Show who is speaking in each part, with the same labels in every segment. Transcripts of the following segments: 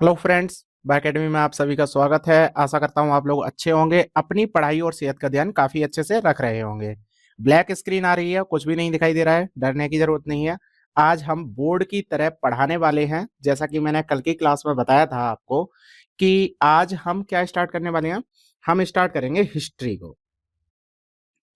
Speaker 1: Hello friends, academy में आप सभी का स्वागत है। आशा करता हूँ आप लोग अच्छे होंगे, अपनी पढ़ाई और सेहत का ध्यान काफी अच्छे से रख रहे होंगे। ब्लैक स्क्रीन आ रही है, कुछ भी नहीं दिखाई दे रहा है, डरने की जरूरत नहीं है। आज हम बोर्ड की तरह पढ़ाने वाले हैं। जैसा कि मैंने कल की क्लास में बताया था आपको कि आज हम क्या स्टार्ट करने वाले हैं। हम स्टार्ट करेंगे हिस्ट्री को।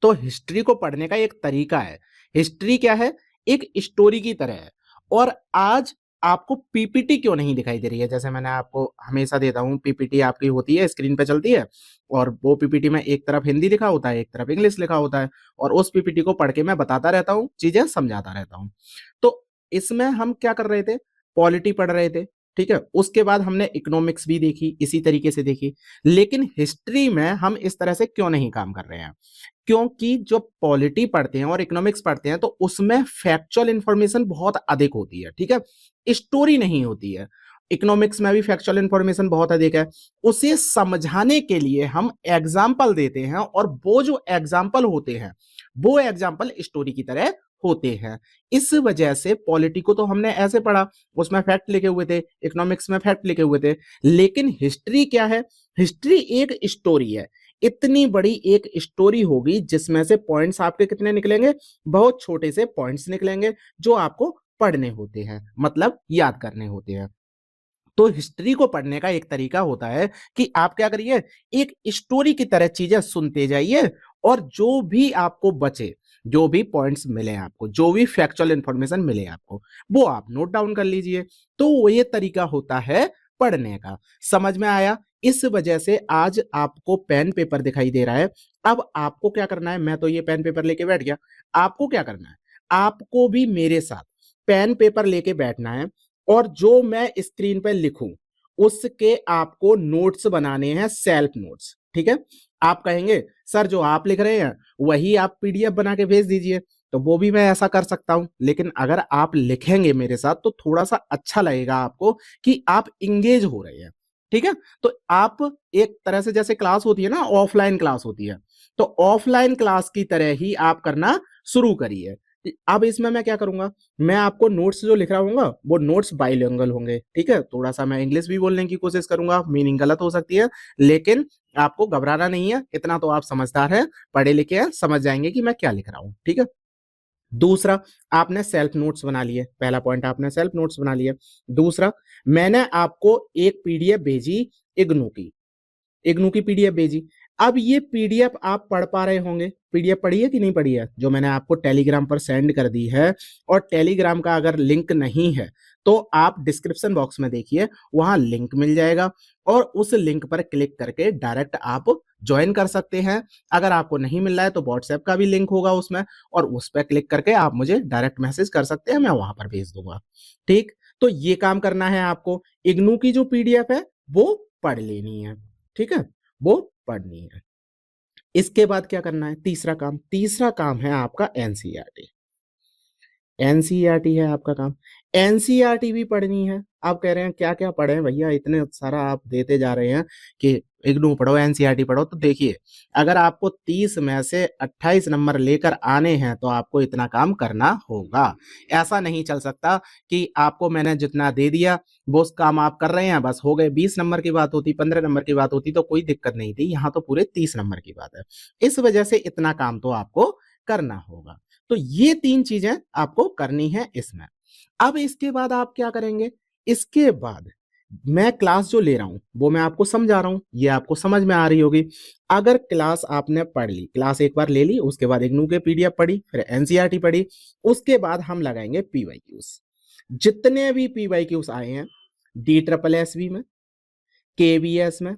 Speaker 1: तो हिस्ट्री को पढ़ने का एक तरीका है। हिस्ट्री क्या है? एक स्टोरी की तरह है। और आज आपको पीपीटी क्यों नहीं दिखाई दे रही है? जैसे मैंने आपको हमेशा देता हूं, पीपीटी आपकी होती है, स्क्रीन पे चलती है, और वो पीपीटी में एक तरफ हिंदी लिखा होता है, एक तरफ इंग्लिश लिखा होता है, और उस पीपीटी को पढ़ के मैं बताता रहता हूँ, चीजें समझाता रहता हूँ। तो इसमें हम क्या कर रहे थे? पॉलिटी पढ़ रहे थे, ठीक है। उसके बाद हमने इकोनॉमिक्स भी देखी, इसी तरीके से देखी। लेकिन हिस्ट्री में हम इस तरह से क्यों नहीं काम कर रहे हैं? क्योंकि जो पॉलिटी पढ़ते हैं और इकोनॉमिक्स पढ़ते हैं तो उसमें फैक्चुअल इंफॉर्मेशन बहुत अधिक होती है, ठीक है, स्टोरी नहीं होती है। इकोनॉमिक्स में भी फैक्चुअल इंफॉर्मेशन बहुत अधिक है। उसे समझाने के लिए हम एग्जाम्पल देते हैं, और वो जो एग्जाम्पल होते हैं वो एग्जाम्पल स्टोरी की तरह होते हैं। इस वजह से पॉलिटी को तो हमने ऐसे पढ़ा, उसमें फैक्ट लिखे हुए थे, इकोनॉमिक्स में फैक्ट लिखे हुए थे। लेकिन हिस्ट्री क्या है? हिस्ट्री एक स्टोरी है। इतनी बड़ी एक स्टोरी होगी जिसमें से पॉइंट्स आपके कितने निकलेंगे? बहुत छोटे से पॉइंट्स निकलेंगे जो आपको पढ़ने होते हैं, मतलब याद करने होते हैं। तो हिस्ट्री को पढ़ने का एक तरीका होता है कि आप क्या करिए, एक स्टोरी की तरह चीजें सुनते जाइए, और जो भी आपको बचे, जो भी पॉइंट्स मिले आपको, जो भी फैक्चुअल इंफॉर्मेशन मिले आपको, वो आप नोट डाउन कर लीजिए। तो वो ये तरीका होता है पढ़ने का। समझ में आया? इस वजह से आज आपको पेन पेपर दिखाई दे रहा है। अब आपको क्या करना है? मैं तो ये पेन पेपर लेके बैठ गया। आपको क्या करना है? आपको भी मेरे साथ पेन पेपर लेके बैठना है, और जो मैं स्क्रीन पे लिखूं उसके आपको नोट्स बनाने हैं, सेल्फ नोट्स, ठीक है। आप कहेंगे सर जो आप लिख रहे हैं वही आप पीडीएफ बना के भेज दीजिए, तो वो भी मैं ऐसा कर सकता हूं। लेकिन अगर आप लिखेंगे मेरे साथ तो थोड़ा सा अच्छा लगेगा आपको कि आप इंगेज हो रहे हैं, ठीक है। तो आप एक तरह से, जैसे क्लास होती है ना, ऑफलाइन क्लास होती है, तो ऑफलाइन क्लास की तरह ही आप करना शुरू करिए। अब इसमें मैं क्या करूंगा? मैं आपको नोट्स जो लिख रहा हूँ वो नोट्स बाइलिंगुअल होंगे, ठीक है। थोड़ा सा मैं इंग्लिश भी बोलने की कोशिश करूंगा, मीनिंग गलत हो सकती है, लेकिन आपको घबराना नहीं है, इतना तो आप समझदार हैं, पढ़े लिखे हैं, समझ जाएंगे कि मैं क्या लिख रहा हूँ, ठीक है। दूसरा, आपने सेल्फ नोट्स बना लिए। पहला पॉइंट, आपने सेल्फ नोट्स बना लिए। दूसरा, मैंने आपको एक पीडीएफ भेजी इग्नू की, इग्नू की पीडीएफ भेजी। अब ये पीडीएफ आप पढ़ पा रहे होंगे। पीडीएफ पढ़ी है कि नहीं पढ़ी है? जो मैंने आपको टेलीग्राम पर सेंड कर दी है। और टेलीग्राम का अगर लिंक नहीं है तो आप डिस्क्रिप्शन बॉक्स में देखिए, वहां लिंक मिल जाएगा, और उस लिंक पर क्लिक करके डायरेक्ट आप ज्वाइन कर सकते हैं। अगर आपको नहीं मिल रहा है तो व्हाट्सएप का भी लिंक होगा उसमें, और उस पर क्लिक करके आप मुझे डायरेक्ट मैसेज कर सकते हैं, मैं वहां पर भेज दूंगा, ठीक। तो ये काम करना है आपको। इग्नू की जो पीडीएफ है वो पढ़ लेनी है, ठीक है, वो पढ़नी है। इसके बाद क्या करना है? तीसरा काम है आपका एनसीईआरटी। एनसीईआरटी है आपका काम। एनसीईआरटी भी पढ़नी है। आप कह रहे हैं क्या क्या पढ़े भैया, इतने सारा आप देते जा रहे हैं कि इग्नू पढ़ो, एनसीईआरटी पढ़ो। तो देखिए, अगर आपको 30 में से 28 नंबर लेकर आने हैं तो आपको इतना काम करना होगा। ऐसा नहीं चल सकता कि आपको मैंने जितना दे दिया वो काम आप कर रहे हैं, बस हो गए। 20 नंबर की बात होती, 15 नंबर की बात होती तो कोई दिक्कत नहीं थी, यहाँ तो पूरे 30 नंबर की बात है। इस वजह से इतना काम तो आपको करना होगा। तो ये 3 चीजें आपको करनी है इसमें। अब इसके बाद आप क्या करेंगे? इसके बाद मैं क्लास जो ले रहा हूं वो मैं आपको समझा रहा हूं, ये आपको समझ में आ रही होगी। अगर क्लास आपने पढ़ ली, क्लास एक बार ले ली, उसके बाद इग्नू के पीडीएफ पढ़ी, फिर एनसीईआरटी पढ़ी, उसके बाद हम लगाएंगे पीवाईक्यूज। जितने भी पीवाईक्यूज आए हैं, डी ट्रिपल एस बी में, केवीएस में,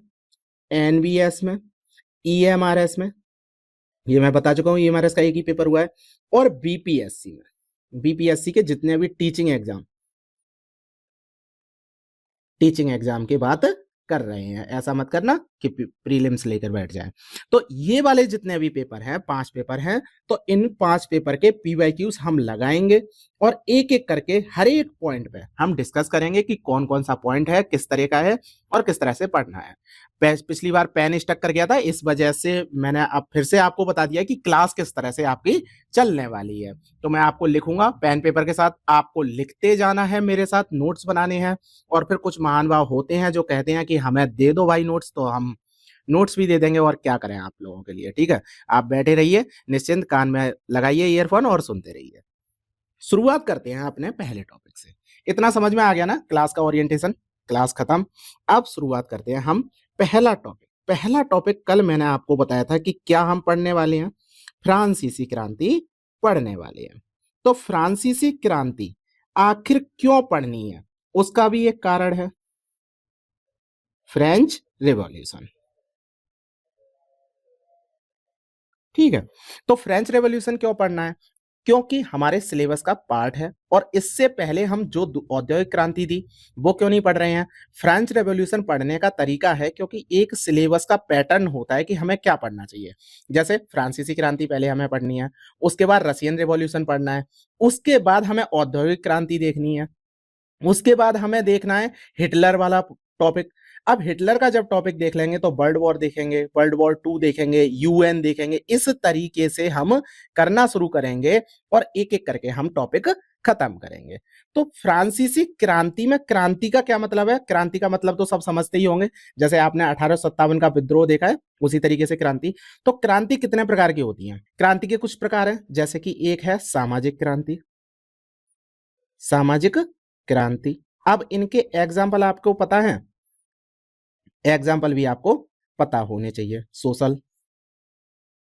Speaker 1: एनवीएस में, ईएमआरएस में, ये मैं बता चुका हूं, ईएमआरएस का एक ही पेपर हुआ है, और बीपीएससी में, बीपीएससी के जितने भी टीचिंग एग्जाम की बात कर रहे हैं, ऐसा मत करना कि प्रीलिम्स लेकर बैठ जाए। तो ये वाले जितने भी पेपर हैं, 5 पेपर हैं, तो इन 5 पेपर के पीवाईक्यूज हम लगाएंगे। और एक एक करके हर एक पॉइंट पे हम डिस्कस करेंगे कि कौन कौन सा पॉइंट है, किस तरह का है और किस तरह से पढ़ना है। पिछली बार पेन स्टक कर गया था, इस वजह से मैंने अब फिर से आपको बता दिया कि क्लास किस तरह से आपकी चलने वाली है। तो मैं आपको लिखूंगा पेन पेपर के साथ, आपको लिखते जाना है, मेरे साथ नोट्स बनाने हैं। और फिर कुछ महान भाव होते हैं जो कहते हैं कि हमें दे दो भाई नोट्स, तो हम नोट्स भी दे देंगे और क्या करें आप लोगों के लिए। ठीक है, आप बैठे रहिए निश्चिंत, कान में लगाइए ईयरफोन और सुनते रहिए। शुरुआत करते हैं अपने पहले टॉपिक से। इतना समझ में आ गया ना क्लास का ओरिएंटेशन? क्लास खत्म। अब शुरुआत करते हैं हम पहला टॉपिक। पहला टॉपिक कल मैंने आपको बताया था कि क्या हम पढ़ने वाले हैं, फ्रांसीसी क्रांति पढ़ने वाले हैं। तो फ्रांसीसी क्रांति आखिर क्यों पढ़नी है, उसका भी एक कारण है, फ्रेंच रिवॉल्यूशन। ठीक है, तो फ्रेंच रेवोल्यूशन क्यों पढ़ना है? क्योंकि हमारे सिलेबस का पार्ट है। और इससे पहले हम जो औद्योगिक क्रांति थी वो क्यों नहीं पढ़ रहे हैं? फ्रेंच रेवोल्यूशन पढ़ने का तरीका है क्योंकि एक सिलेबस का पैटर्न होता है कि हमें क्या पढ़ना चाहिए। जैसे फ्रांसीसी क्रांति पहले हमें पढ़नी है, उसके बाद रशियन रेवोल्यूशन पढ़ना है, उसके बाद हमें औद्योगिक क्रांति देखनी है, उसके बाद हमें देखना है हिटलर वाला टॉपिक। अब हिटलर का जब टॉपिक देख लेंगे तो वर्ल्ड वॉर देखेंगे, वर्ल्ड वॉर टू देखेंगे, यूएन देखेंगे। इस तरीके से हम करना शुरू करेंगे और एक एक करके हम टॉपिक खत्म करेंगे। तो फ्रांसीसी क्रांति में क्रांति का क्या मतलब है? क्रांति का मतलब तो सब समझते ही होंगे, जैसे आपने 1857 का विद्रोह देखा है उसी तरीके से क्रांति। तो क्रांति कितने प्रकार की होती है? क्रांति के कुछ प्रकार है, जैसे कि एक है सामाजिक क्रांति, सामाजिक क्रांति। अब इनके एग्जाम्पल आपको पता है? एग्जाम्पल भी आपको पता होने चाहिए। Social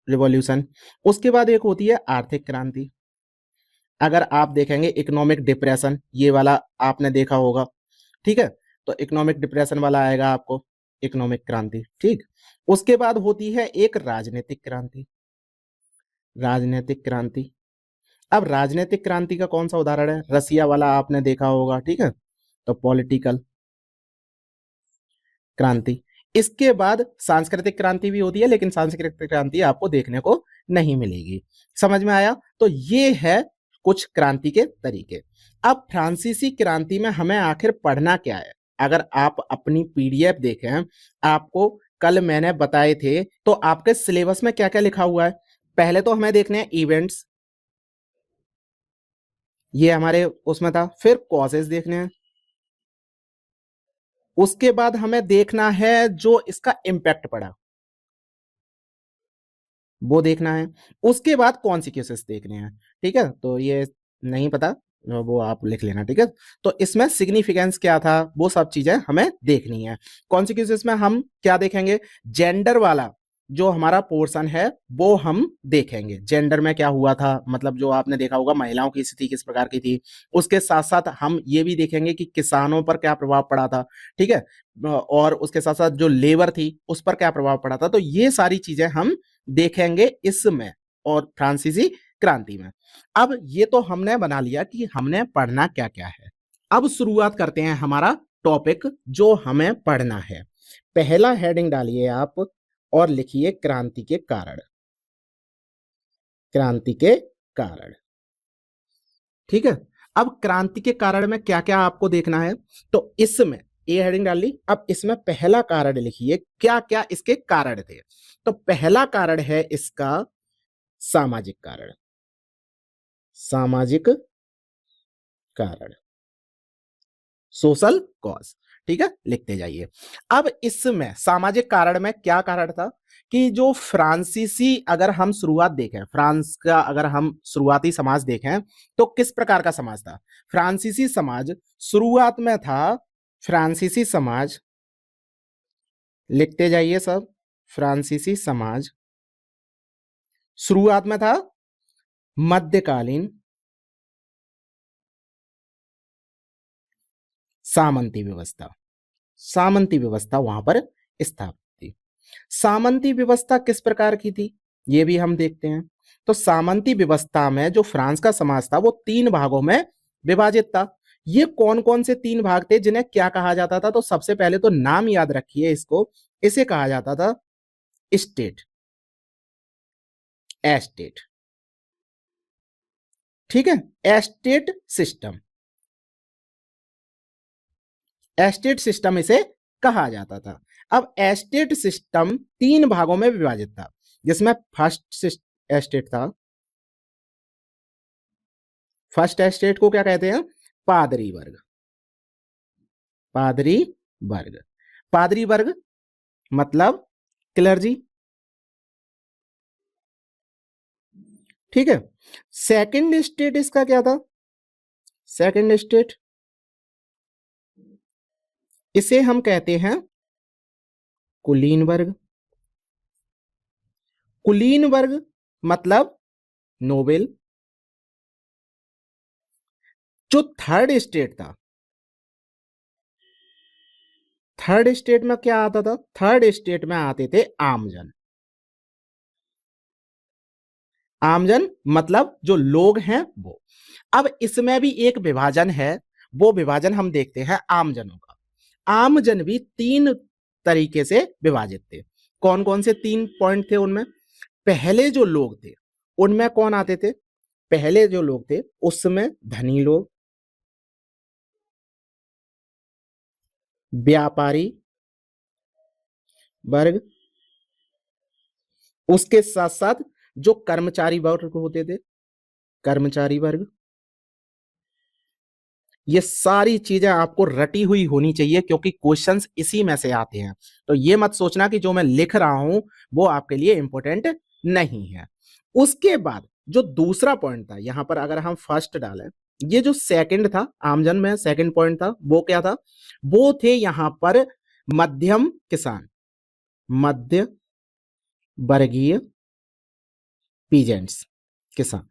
Speaker 1: revolution. उसके बाद एक होती है आर्थिक क्रांति। अगर आप देखेंगे इकोनॉमिक डिप्रेशन, ये वाला आपने देखा होगा। ठीक है, तो इकोनॉमिक डिप्रेशन वाला आएगा आपको, इकोनॉमिक क्रांति। ठीक, उसके बाद होती है एक राजनीतिक क्रांति, राजनीतिक क्रांति। अब राजनीतिक क्रांति का कौन सा उदाहरण है? रसिया वाला आपने देखा होगा। ठीक है, तो पॉलिटिकल क्रांति। इसके बाद सांस्कृतिक क्रांति भी होती है, लेकिन सांस्कृतिक क्रांति आपको देखने को नहीं मिलेगी। समझ में आया? तो ये है कुछ क्रांति के तरीके। अब फ्रांसीसी क्रांति में हमें आखिर पढ़ना क्या है? अगर आप अपनी पीडीएफ देखें, आपको कल मैंने बताए थे, तो आपके सिलेबस में क्या क्या लिखा हुआ है? पहले तो हमें देखने हैं इवेंट्स, ये हमारे उसमें था। फिर कॉजेज देखने हैं, उसके बाद हमें देखना है जो इसका इम्पैक्ट पड़ा, वो देखना है। उसके बाद कॉन्सिक्वेंसेस देखने हैं। ठीक है, तो ये नहीं पता, वो आप लिख लेना। ठीक है, तो इसमें सिग्निफिकेंस क्या था, वो सब चीजें हमें देखनी है। कॉन्सिक्वेंसेस में हम क्या देखेंगे? जेंडर वाला जो हमारा पोर्शन है वो हम देखेंगे। जेंडर में क्या हुआ था, मतलब जो आपने देखा होगा महिलाओं की स्थिति किस प्रकार की थी। उसके साथ साथ हम ये भी देखेंगे कि किसानों पर क्या प्रभाव पड़ा था। ठीक है, और उसके साथ साथ जो लेबर थी उस पर क्या प्रभाव पड़ा था। तो ये सारी चीजें हम देखेंगे इसमें और फ्रांसीसी क्रांति में। अब ये तो हमने बना लिया कि हमने पढ़ना क्या क्या है। अब शुरुआत करते हैं हमारा टॉपिक जो हमें पढ़ना है। पहला हेडिंग डालिए आप और लिखिए क्रांति के कारण, क्रांति के कारण। ठीक है, अब क्रांति के कारण में क्या क्या आपको देखना है, तो इसमें ये हेडिंग डाल ली। अब इसमें पहला कारण लिखिए क्या क्या इसके कारण थे। तो पहला कारण है इसका सामाजिक कारण, सामाजिक कारण, सोशल कॉज। ठीक है, लिखते जाइए। अब इसमें सामाजिक कारण में क्या कारण था कि जो फ्रांसीसी, अगर हम शुरुआत देखें फ्रांस का, अगर हम शुरुआती समाज देखें तो किस प्रकार का समाज था? फ्रांसीसी समाज शुरुआत में था, फ्रांसीसी समाज, लिखते जाइए सब, फ्रांसीसी समाज शुरुआत में था मध्यकालीन सामंती व्यवस्था, सामंती व्यवस्था वहां पर स्थापित थी। सामंती व्यवस्था किस प्रकार की थी ये भी हम देखते हैं। तो सामंती व्यवस्था में जो फ्रांस का समाज था वो तीन भागों में विभाजित था। ये कौन कौन से तीन भाग थे जिन्हें क्या कहा जाता था? तो सबसे पहले तो नाम याद रखिए इसको, इसे कहा जाता था स्टेट, एस्टेट। ठीक है, एस्टेट सिस्टम, एस्टेट सिस्टम इसे कहा जाता था। अब एस्टेट सिस्टम तीन भागों में विभाजित था, जिसमें फर्स्ट एस्टेट था। फर्स्ट एस्टेट को क्या कहते हैं? पादरी वर्ग, पादरी वर्ग, पादरी वर्ग मतलब क्लर्जी, ठीक है। सेकंड स्टेट इसका क्या था? सेकंड स्टेट इसे हम कहते हैं कुलीन वर्ग, कुलीन वर्ग मतलब नोबेल। जो थर्ड स्टेट था, थर्ड स्टेट में क्या आता था? थर्ड स्टेट में आते थे आमजन, आमजन मतलब जो लोग हैं वो। अब इसमें भी एक विभाजन है, वो विभाजन हम देखते हैं आमजनों का। आमजन भी तीन तरीके से विभाजित थे। कौन कौन से तीन पॉइंट थे उनमें? पहले जो लोग थे उनमें कौन आते थे? पहले जो लोग थे उसमें धनी लोग, व्यापारी वर्ग, उसके साथ साथ जो कर्मचारी वर्ग होते थे, कर्मचारी वर्ग। ये सारी चीजें आपको रटी हुई होनी चाहिए, क्योंकि क्वेश्चंस इसी में से आते हैं। तो ये मत सोचना कि जो मैं लिख रहा हूं वो आपके लिए इंपॉर्टेंट नहीं है। उसके बाद जो दूसरा पॉइंट था, यहां पर अगर हम फर्स्ट डालें, ये जो सेकंड था आमजन में, सेकंड पॉइंट था वो क्या था? वो थे यहां पर मध्यम किसान, मध्य वर्गीय पीजेंट्स, किसान,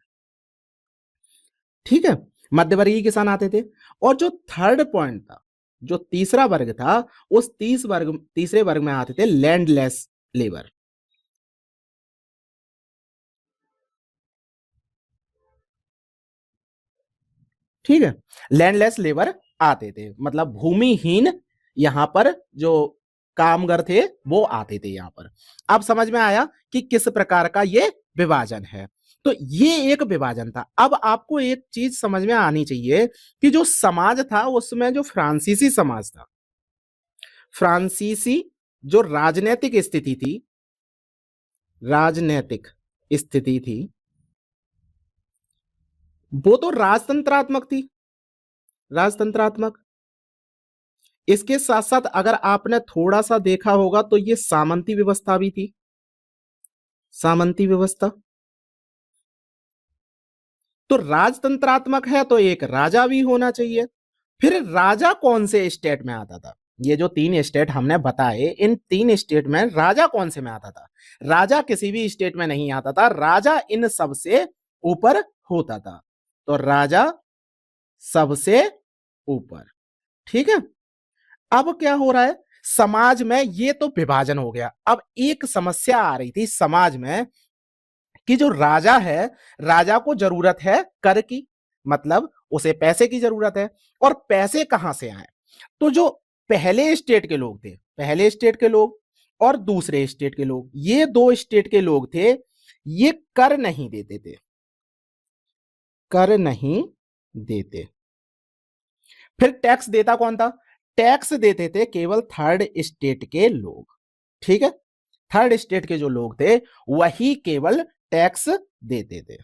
Speaker 1: ठीक है, मध्यवर्गीय किसान आते थे। और जो थर्ड पॉइंट था, जो तीसरा वर्ग था, उस तीसरे वर्ग में आते थे लैंडलेस लेबर, ठीक है। लैंडलेस लेबर आते थे, मतलब भूमिहीन यहां पर जो कामगर थे वो आते थे यहां पर। अब समझ में आया कि किस प्रकार का ये विभाजन है। तो ये एक विभाजन था। अब आपको एक चीज समझ में आनी चाहिए कि जो समाज था उसमें जो फ्रांसीसी समाज था, फ्रांसीसी जो राजनैतिक स्थिति थी, राजनैतिक स्थिति थी, वो तो राजतंत्रात्मक थी, राजतंत्रात्मक। इसके साथ साथ अगर आपने थोड़ा सा देखा होगा तो ये सामंती व्यवस्था भी थी, सामंती व्यवस्था। तो राजतंत्रात्मक है तो एक राजा भी होना चाहिए। फिर राजा कौन से स्टेट में आता था? ये जो तीन स्टेट हमने बताए, इन तीन स्टेट में राजा कौन से में आता था? राजा किसी भी स्टेट में नहीं आता था, राजा इन सबसे ऊपर होता था। तो राजा सबसे ऊपर, ठीक है। अब क्या हो रहा है समाज में? ये तो विभाजन हो गया। अब एक समस्या आ रही थी समाज में कि जो राजा है, राजा को जरूरत है कर की, मतलब उसे पैसे की जरूरत है। और पैसे कहां से आए? तो जो पहले स्टेट के लोग थे, पहले स्टेट के लोग और दूसरे स्टेट के लोग, ये दो स्टेट के लोग थे, ये कर नहीं देते थे, कर नहीं देते। फिर टैक्स देता कौन था? टैक्स देते थे केवल थर्ड स्टेट के लोग, ठीक है। थर्ड स्टेट के जो लोग थे वही केवल टैक्स देते थे।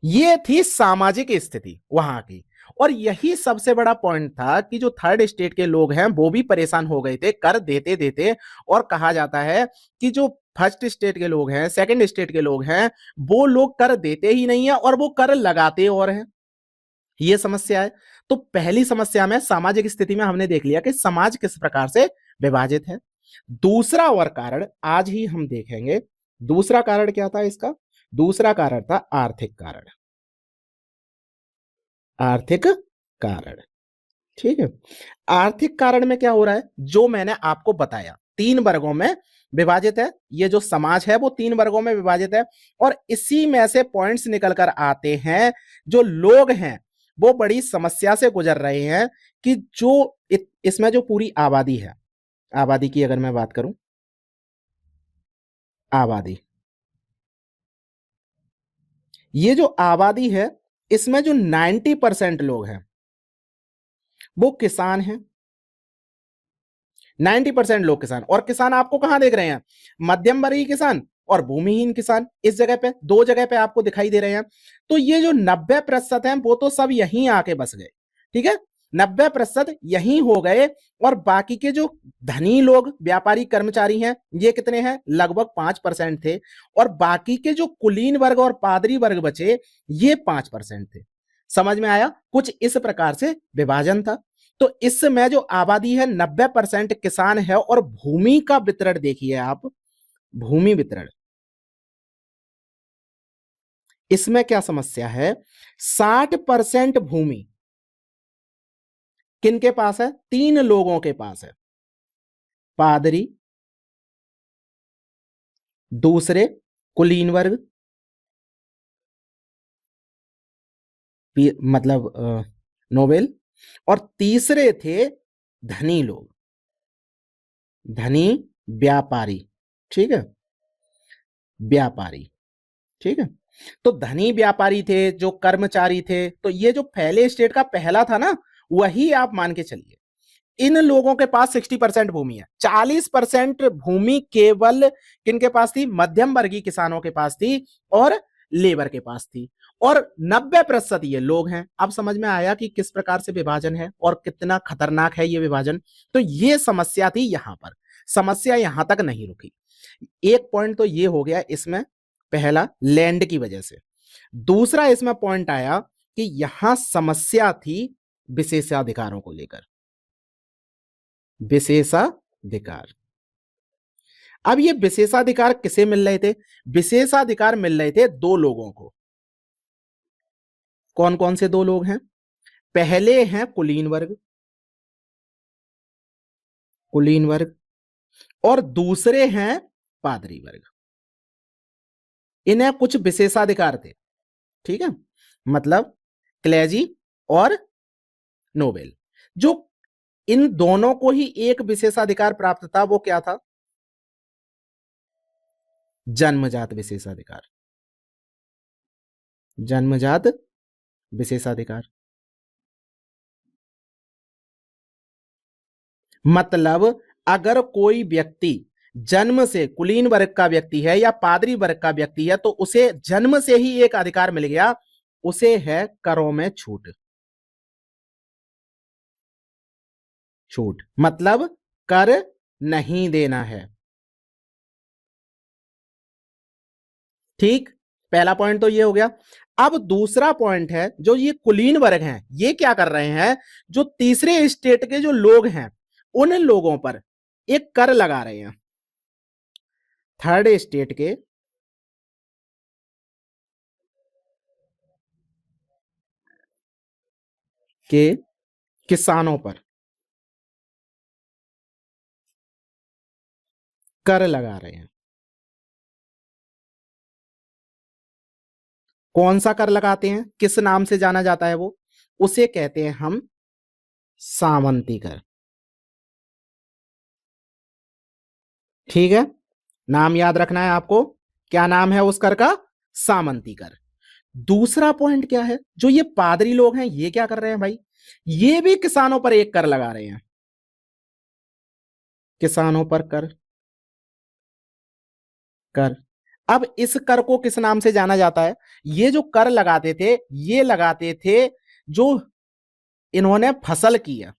Speaker 1: ये थी सामाजिक स्थिति वहां की। और यही सबसे बड़ा पॉइंट था कि जो थर्ड स्टेट के लोग हैं वो भी परेशान हो गए थे कर देते देते। और कहा जाता है कि जो फर्स्ट स्टेट के लोग हैं, सेकंड स्टेट के लोग हैं, वो लोग कर देते ही नहीं है और वो कर लगाते और हैं। ये समस्या है। तो पहली समस्या में, सामाजिक स्थिति में, हमने देख लिया कि समाज किस प्रकार से विभाजित है। दूसरा और कारण आज ही हम देखेंगे। दूसरा कारण क्या था इसका? दूसरा कारण था आर्थिक कारण, आर्थिक कारण, ठीक है। आर्थिक कारण में क्या हो रहा है? जो मैंने आपको बताया, तीन वर्गों में विभाजित है। ये जो समाज है वो तीन वर्गों में विभाजित है। और इसी में से पॉइंट्स निकल कर आते हैं। जो लोग हैं वो बड़ी समस्या से गुजर रहे हैं कि जो इसमें जो पूरी आबादी है, आबादी की अगर मैं बात करूं, आबादी, ये जो आबादी है इसमें जो 90% लोग हैं वो किसान हैं। 90% लोग किसान, और किसान आपको कहां देख रहे हैं? मध्यम वर्गीय किसान और भूमिहीन किसान, इस जगह पे, दो जगह पे आपको दिखाई दे रहे हैं। तो ये जो 90% है वो तो सब यहीं आके बस गए, ठीक है, 90% यहीं हो गए। और बाकी के जो धनी लोग, व्यापारी, कर्मचारी हैं, ये कितने हैं? लगभग 5% थे। और बाकी के जो कुलीन वर्ग और पादरी वर्ग बचे, ये 5% थे। समझ में आया? कुछ इस प्रकार से विभाजन था। तो इसमें जो आबादी है 90% किसान है। और भूमि का वितरण देखिए आप, भूमि वितरण, इसमें क्या समस्या है? 60% भूमि किनके पास है? 3 लोगों के पास है, पादरी, दूसरे कुलीन वर्ग, मतलब नोबेल, और तीसरे थे धनी लोग, धनी व्यापारी, ठीक है, व्यापारी, ठीक है। तो धनी व्यापारी थे, जो कर्मचारी थे, तो ये जो पहले स्टेट का पहला था ना, वही आप मान के चलिए। इन लोगों के पास 60% भूमि है। 40% भूमि केवल किनके पास थी? मध्यम वर्गीय किसानों के पास थी और लेबर के पास थी। और 90% ये लोग हैं। अब समझ में आया कि किस प्रकार से विभाजन है और कितना खतरनाक है ये विभाजन। तो ये समस्या थी यहां पर। समस्या यहां तक नहीं रुकी। एक पॉइंट तो ये हो गया इसमें, पहला लैंड की वजह से। दूसरा इसमें पॉइंट आया कि यहां समस्या थी विशेषाधिकारों को लेकर, विशेषाधिकार। अब ये विशेषाधिकार किसे मिल रहे थे? विशेषाधिकार मिल रहे थे दो लोगों को। कौन कौन से दो लोग हैं? पहले हैं कुलीन वर्ग, कुलीन वर्ग, और दूसरे हैं पादरी वर्ग। इन्हें कुछ विशेषाधिकार थे, ठीक है, मतलब क्लेजी और नोबेल। जो इन दोनों को ही एक विशेषाधिकार प्राप्त था, वो क्या था? जन्मजात विशेषाधिकार, जन्मजात विशेषाधिकार। मतलब अगर कोई व्यक्ति जन्म से कुलीन वर्ग का व्यक्ति है या पादरी वर्ग का व्यक्ति है, तो उसे जन्म से ही एक अधिकार मिल गया, उसे है करों में छूट। छूट मतलब कर नहीं देना है, ठीक। पहला पॉइंट तो ये हो गया। अब दूसरा पॉइंट है, जो ये कुलीन वर्ग हैं, ये क्या कर रहे हैं? जो तीसरे स्टेट के जो लोग हैं, उन लोगों पर एक कर लगा रहे हैं। थर्ड स्टेट के किसानों पर कर लगा रहे हैं। कौन सा कर लगाते हैं? किस नाम से जाना जाता है वो? उसे कहते हैं हम सामंती कर, ठीक है। नाम याद रखना है आपको। क्या नाम है उस कर का? सामंती कर। दूसरा पॉइंट क्या है? जो ये पादरी लोग हैं, ये क्या कर रहे हैं भाई? ये भी किसानों पर एक कर लगा रहे हैं, किसानों पर कर, कर। अब इस कर को किस नाम से जाना जाता है? ये जो कर लगाते थे, ये लगाते थे जो इन्होंने फसल की है,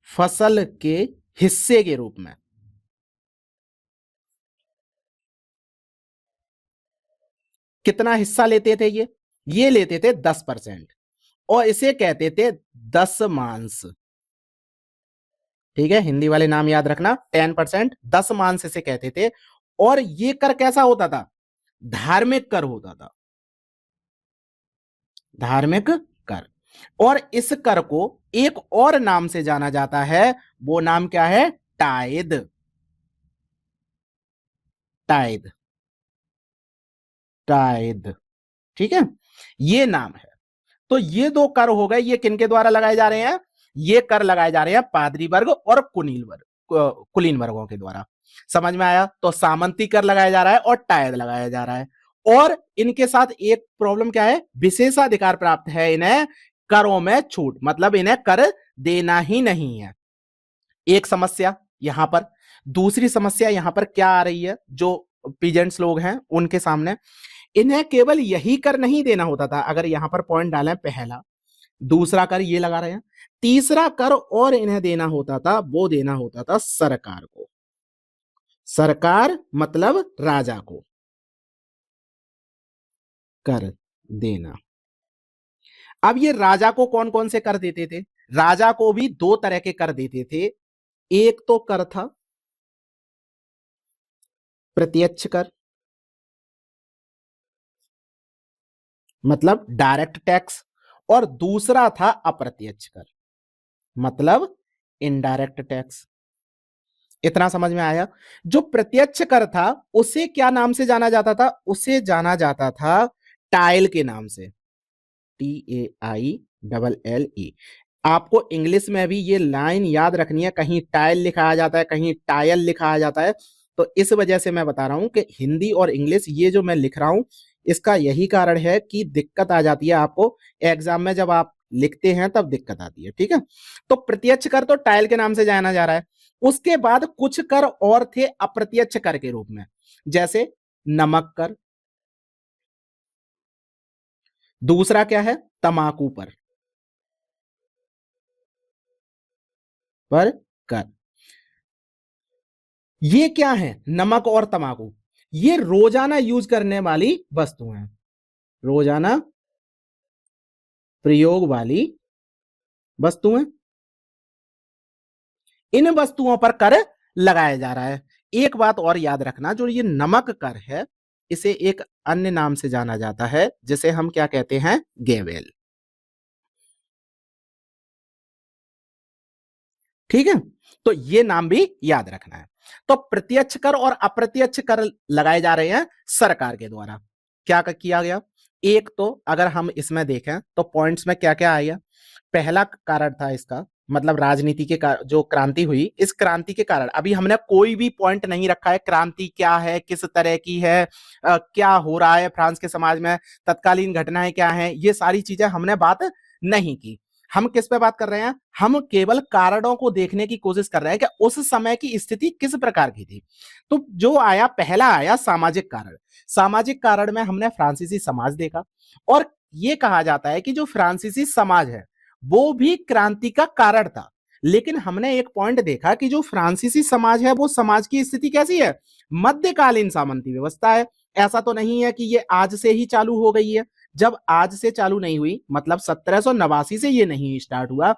Speaker 1: फसल के हिस्से के रूप में। कितना हिस्सा लेते थे ये लेते थे 10%। और इसे कहते थे 10 मांस, ठीक है, हिंदी वाले नाम याद रखना। 10%, 10 मांस इसे कहते थे। और ये कर कैसा होता था? धार्मिक कर होता था, धार्मिक कर। और इस कर को एक और नाम से जाना जाता है, वो नाम क्या है? टाइद, टाइद, टाइद, ठीक है, ये नाम है। तो ये दो कर हो गए, ये किनके द्वारा लगाए जा रहे हैं? ये कर लगाए जा रहे हैं पादरी वर्ग और कुलीन वर्ग, कुलीन वर्गों के द्वारा। समझ में आया? तो सामंती कर लगाया जा रहा है और टायद लगाया जा रहा है। और इनके साथ एक प्रॉब्लम क्या है, विशेषाधिकार प्राप्त है इन्हें करों में छूट, मतलब इन्हें कर देना ही नहीं है। एक समस्या यहां पर। दूसरी समस्या यहां पर क्या आ रही है, जो पीजेंट्स लोग हैं उनके सामने, इन्हें केवल यही कर नहीं देना होता था। अगर यहां पर पॉइंट डालें, पहला, दूसरा कर ये लगा रहे हैं, तीसरा कर और इन्हें देना होता था, वो देना होता था सरकार को। सरकार मतलब राजा को कर देना। अब ये राजा को कौन कौन से कर देते थे? राजा को भी दो तरह के कर देते थे। एक तो कर था प्रत्यक्ष कर, मतलब डायरेक्ट टैक्स, और दूसरा था अप्रत्यक्ष कर, मतलब इनडायरेक्ट टैक्स। इतना समझ में आया? जो प्रत्यक्ष कर था उसे क्या नाम से जाना जाता था? उसे जाना जाता था टाइल के नाम से, TAILLE। आपको इंग्लिश में भी ये लाइन याद रखनी है, कहीं टाइल लिखा आ जाता है, कहीं टायल लिखा आ जाता है। तो इस वजह से मैं बता रहा हूं कि हिंदी और इंग्लिश ये जो मैं लिख रहा हूं, इसका यही कारण है कि दिक्कत आ जाती है आपको एग्जाम में, जब आप लिखते हैं तब दिक्कत आती है। ठीक है, तो प्रत्यक्ष कर तो टाइल के नाम से जाना जा रहा है। उसके बाद कुछ कर और थे अप्रत्यक्ष कर के रूप में, जैसे नमक कर, दूसरा क्या है, तमाकू पर कर। ये क्या है, नमक और तमाकू, ये रोजाना यूज करने वाली वस्तुएं हैं, रोजाना प्रयोग वाली वस्तुएं। इन वस्तुओं पर कर लगाया जा रहा है। एक बात और याद रखना, जो ये नमक कर है, इसे एक अन्य नाम से जाना जाता है, जिसे हम क्या कहते हैं, गेवेल। ठीक है, तो ये नाम भी याद रखना है। तो प्रत्यक्ष कर और अप्रत्यक्ष कर लगाए जा रहे हैं सरकार के द्वारा। क्या किया गया, एक तो अगर हम इसमें देखें तो पॉइंट्स में क्या क्या आया। पहला कारण था इसका, मतलब राजनीति के जो क्रांति हुई, इस क्रांति के कारण, अभी हमने कोई भी पॉइंट नहीं रखा है क्रांति क्या है, किस तरह की है, क्या हो रहा है फ्रांस के समाज में, तत्कालीन घटनाएं क्या हैं, ये सारी चीजें हमने बात नहीं की। हम किस पे बात कर रहे हैं, हम केवल कारणों को देखने की कोशिश कर रहे हैं कि उस समय की स्थिति किस प्रकार की थी। तो जो आया, पहला आया सामाजिक कारण। सामाजिक कारण में हमने फ्रांसीसी समाज देखा, और यह कहा जाता है कि जो फ्रांसीसी समाज है वो भी क्रांति का कारण था। लेकिन हमने एक पॉइंट देखा कि जो फ्रांसीसी समाज है, वो समाज की स्थिति कैसी है, मध्यकालीन सामंती व्यवस्था है। ऐसा तो नहीं है कि ये आज से ही चालू हो गई है। जब आज से चालू नहीं हुई, मतलब 1789 से ये नहीं स्टार्ट हुआ,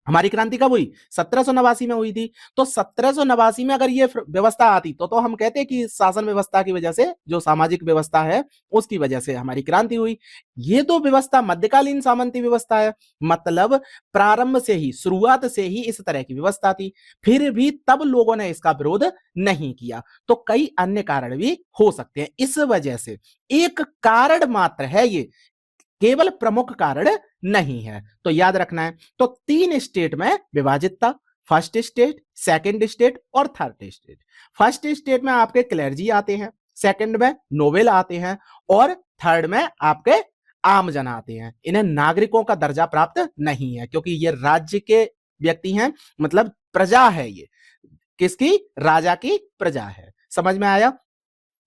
Speaker 1: हमारी क्रांति कब हुई, 1789 में हुई थी। तो 1789 में अगर ये व्यवस्था आती तो हम कहते कि शासन व्यवस्था की वजह से, जो सामाजिक व्यवस्था है उसकी वजह से हमारी क्रांति हुई। ये तो व्यवस्था मध्यकालीन सामंती व्यवस्था है, मतलब प्रारंभ से ही, शुरुआत से ही इस तरह की व्यवस्था थी। फिर भी तब लोगों ने इसका विरोध नहीं किया। तो कई अन्य कारण भी हो सकते हैं। इस वजह से एक कारण मात्र है ये, केवल प्रमुख कारण नहीं है। तो याद रखना है। तो तीन स्टेट में विभाजित था, फर्स्ट स्टेट, सेकंड स्टेट और थर्ड स्टेट। फर्स्ट स्टेट में आपके क्लर्जी आते हैं, सेकंड में नोबेल आते हैं, और थर्ड में आपके आम जन आते हैं। इन्हें नागरिकों का दर्जा प्राप्त नहीं है, क्योंकि ये राज्य के व्यक्ति हैं, मतलब प्रजा है। ये किसकी, राजा की प्रजा है। समझ में आया?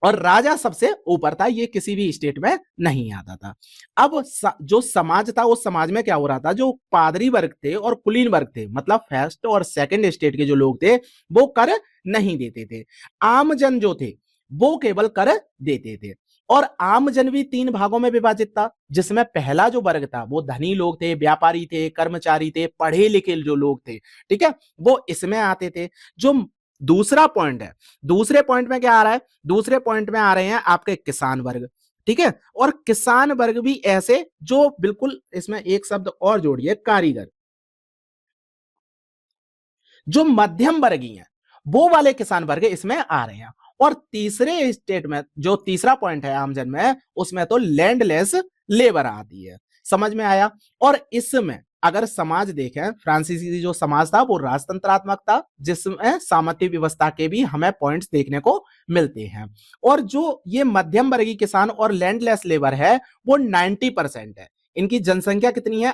Speaker 1: और राजा सबसे ऊपर था, ये किसी भी स्टेट में नहीं आता था। अब जो समाज था, उस समाज में क्या हो रहा था, जो पादरी वर्ग थे और कुलीन वर्ग थे, मतलब फर्स्ट और सेकंड स्टेट के जो लोग थे, वो कर नहीं देते थे। आमजन जो थे वो केवल कर देते थे। और आमजन भी तीन भागों में विभाजित था, जिसमें पहला जो वर्ग था वो धनी लोग थे, व्यापारी थे, कर्मचारी थे, पढ़े लिखे जो लोग थे, ठीक है, वो इसमें आते थे। जो दूसरा पॉइंट है, दूसरे पॉइंट में क्या आ रहा है, दूसरे पॉइंट में आ रहे हैं आपके किसान वर्ग, ठीक है। और किसान वर्ग भी ऐसे, जो बिल्कुल, इसमें एक शब्द और जोड़िए, कारीगर, जो मध्यम वर्गीय हैं, वो वाले किसान वर्ग इसमें आ रहे हैं। और तीसरे स्टेट में, जो तीसरा पॉइंट है आमजन में, उसमें तो लैंडलेस लेबर आती है। समझ में आया? और इसमें अगर समाज देखें, फ्रांसीसी जो समाज था वो राजतंत्रात्मक था, जिसमें सामंती व्यवस्था के भी हमें पॉइंट्स देखने को मिलते हैं। और जो ये मध्यम वर्गीय किसान और लैंडलेस लेबर है वो 90% है। इनकी जनसंख्या कितनी है?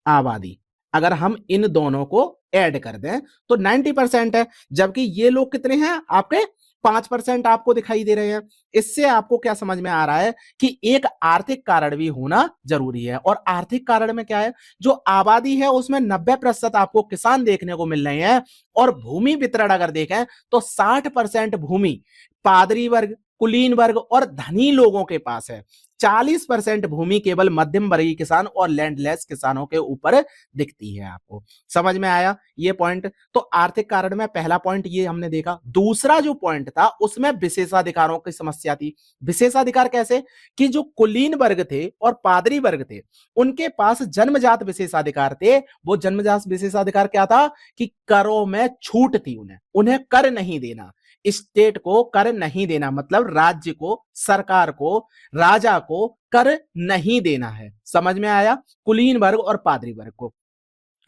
Speaker 1: आबादी अगर हम इन दोनों को ऐड कर दें तो 90% है, जबकि ये लोग कितने हैं आपके? 5% आपको दिखाई दे रहे हैं। इससे आपको क्या समझ में आ रहा है कि एक आर्थिक कारण भी होना जरूरी है। और आर्थिक कारण में क्या है? जो आबादी है उसमें 90% आपको किसान देखने को मिल रहे हैं। और भूमि वितरण अगर देखें तो 60% भूमि पादरी वर्ग, कुलीन वर्ग और धनी लोगों के पास है। 40% भूमि केवल मध्यम वर्गीय किसान और लैंडलेस किसानों के ऊपर दिखती है। आपको समझ में आया ये पॉइंट? तो आर्थिक कारण में पहला पॉइंट ये हमने देखा। दूसरा जो पॉइंट था उसमें विशेषाधिकारों की समस्या थी। विशेषाधिकार कैसे? कि जो कुलीन वर्ग थे और पादरी वर्ग थे उनके पास जन्मजात विशेषाधिकार थे। वो जन्मजात विशेषाधिकार क्या था? कि करों में छूट थी। उन्हें कर नहीं देना, स्टेट को कर नहीं देना, मतलब राज्य को, सरकार को, राजा को कर नहीं देना है। समझ में आया? कुलीन वर्ग और पादरी वर्ग को।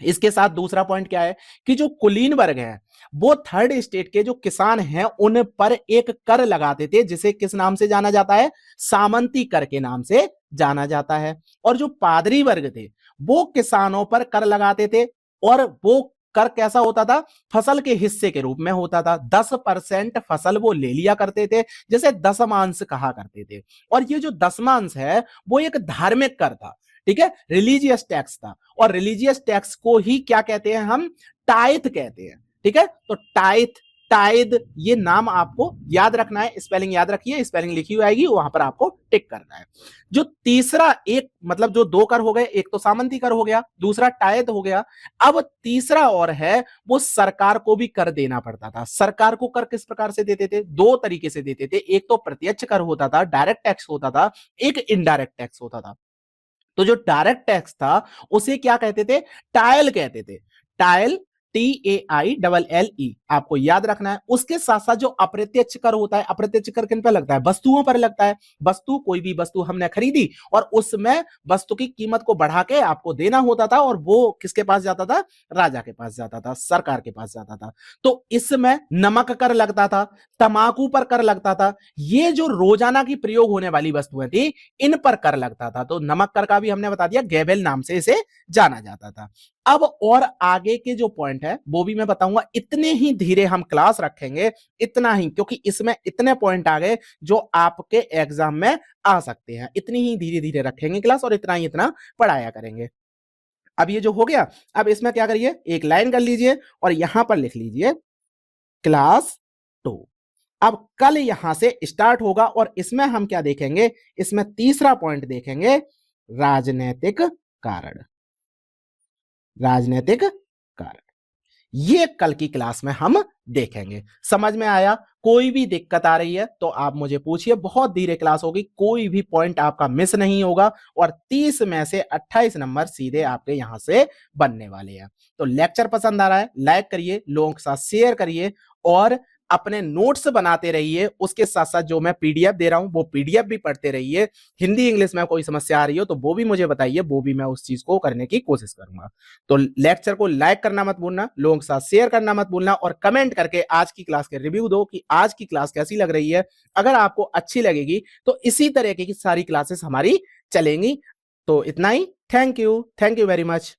Speaker 1: इसके साथ दूसरा पॉइंट क्या है कि जो कुलीन वर्ग है वो थर्ड स्टेट के जो किसान हैं उन पर एक कर लगाते थे, जिसे किस नाम से जाना जाता है? सामंती कर के नाम से जाना जाता है। और जो पादरी वर्ग थे वो किसानों पर कर लगाते थे। और वो कर कैसा होता था? फसल के हिस्से के रूप में होता था। 10% फसल वो ले लिया करते थे, जैसे दशमांश कहा करते थे। और ये जो दशमांश है वो एक धार्मिक कर था, ठीक है, रिलीजियस टैक्स था। और रिलीजियस टैक्स को ही क्या कहते हैं? हम टाइथ कहते हैं। ठीक है, तो टाइथ, टाइद, ये नाम आपको याद रखना है। स्पेलिंग याद रखिए, स्पेलिंग लिखी हुई आएगी वहां पर आपको टिक करना है। जो तीसरा एक, मतलब जो दो कर हो गए, एक तो सामंती कर हो गया, दूसरा टाइद हो गया। अब तीसरा और है, वो सरकार को भी कर देना पड़ता था। सरकार को कर किस प्रकार से देते थे? दो तरीके से देते थे। एक तो प्रत्यक्ष कर होता था, डायरेक्ट टैक्स होता था। एक इनडायरेक्ट टैक्स होता था। तो जो डायरेक्ट टैक्स था उसे क्या कहते थे? टायल कहते थे। टायल, TAILLE, आपको याद रखना है। उसके साथ साथ जो अप्रत्यक्ष कर होता है, अप्रत्यक्ष कर किन पर लगता है? वस्तुओं पर लगता है। वस्तु, कोई भी वस्तु हमने खरीदी और उसमें वस्तु की कीमत को बढ़ा के आपको देना होता था, और वो किसके पास जाता था? राजा के पास जाता था, सरकार के पास जाता था। तो इसमें नमक कर लगता था, तंबाकू पर कर लगता था। ये जो रोजाना की प्रयोग होने वाली वस्तुएं थी इन पर कर लगता था। तो नमक कर का भी हमने बता दिया, गेबेल नाम से इसे जाना जाता था। अब और आगे के जो पॉइंट है वो भी मैं बताऊंगा। इतने ही धीरे हम क्लास रखेंगे, इतना ही, क्योंकि इसमें इतने पॉइंट आ गए जो आपके एग्जाम में आ सकते हैं। इतनी ही धीरे धीरे रखेंगे क्लास और इतना ही इतना पढ़ाया करेंगे। अब ये जो हो गया, अब इसमें क्या करिए, एक लाइन कर लीजिए और यहां पर लिख लीजिए क्लास 2। अब कल यहां से स्टार्ट होगा और इसमें हम क्या देखेंगे? इसमें तीसरा पॉइंट देखेंगे, राजनीतिक कारण। राजनीतिक कारण, ये कल की क्लास में हम देखेंगे। समझ में आया? कोई भी दिक्कत आ रही है तो आप मुझे पूछिए। बहुत धीरे क्लास होगी, कोई भी पॉइंट आपका मिस नहीं होगा। और 30 में से 28 नंबर सीधे आपके यहां से बनने वाले हैं। तो लेक्चर पसंद आ रहा है, लाइक करिए, लोगों के साथ शेयर करिए और अपने नोट्स बनाते रहिए। उसके साथ साथ जो मैं पीडीएफ दे रहा हूं वो पीडीएफ भी पढ़ते रहिए। हिंदी इंग्लिश में कोई समस्या आ रही हो तो वो भी मुझे बताइए, वो भी मैं उस चीज को करने की कोशिश करूंगा। तो लेक्चर को लाइक करना मत भूलना, लोगों के साथ शेयर करना मत भूलना, और कमेंट करके आज की क्लास के रिव्यू दो कि आज की क्लास कैसी लग रही है। अगर आपको अच्छी लगेगी तो इसी तरह की सारी क्लासेस हमारी चलेंगी। तो इतना ही। Thank you very much.